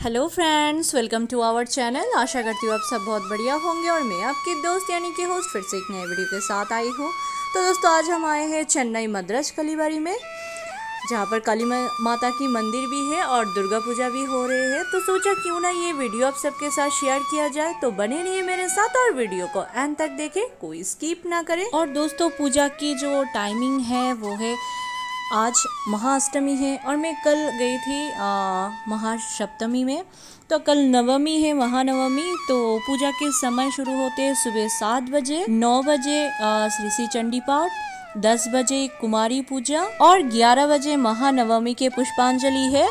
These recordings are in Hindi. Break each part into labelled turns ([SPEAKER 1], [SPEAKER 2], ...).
[SPEAKER 1] Hello friends, welcome to our channel. आशा करती हूँ आप सब बहुत बढ़िया होंगे और मैं आपकी दोस्त यानी कि होस्ट फिर से एक नए वीडियो के साथ आई हूँ। तो दोस्तों, आज हम आए हैं चेन्नई मद्रास कलीबारी में, जहाँ पर काली माता की मंदिर भी है और दुर्गा पूजा भी हो रही है। तो सोचा क्यों ना ये वीडियो आप सबके साथ शेयर किया जाए। तो बने रहिए मेरे साथ और वीडियो को एंड तक देखें, कोई स्किप ना करें। और दोस्तों, पूजा की जो टाइमिंग है वो है, आज महाअष्टमी है और मैं कल गई थी महासप्तमी में। तो कल नवमी है, महानवमी। तो पूजा के समय शुरू होते हैं सुबह 7 बजे, 9 बजे श्री चंडी पाठ, 10 बजे कुमारी पूजा और 11 बजे महानवमी के पुष्पांजलि है।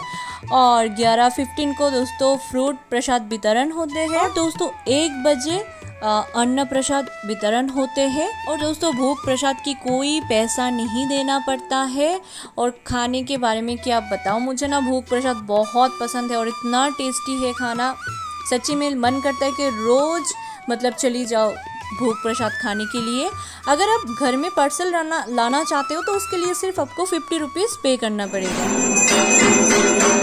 [SPEAKER 1] और 11:15 को दोस्तों फ्रूट प्रसाद वितरण होते हैं। और दोस्तों 1 बजे अन्न प्रसाद वितरण होते हैं। और दोस्तों, भोग प्रसाद की कोई पैसा नहीं देना पड़ता है। और खाने के बारे में क्या बताऊँ, मुझे ना भोग प्रसाद बहुत पसंद है और इतना टेस्टी है खाना, सच्ची में मन करता है कि रोज़ चली जाओ भोग प्रसाद खाने के लिए। अगर आप घर में पार्सल लाना चाहते हो तो उसके लिए सिर्फ आपको 50 रुपीज़ पे करना पड़ेगा।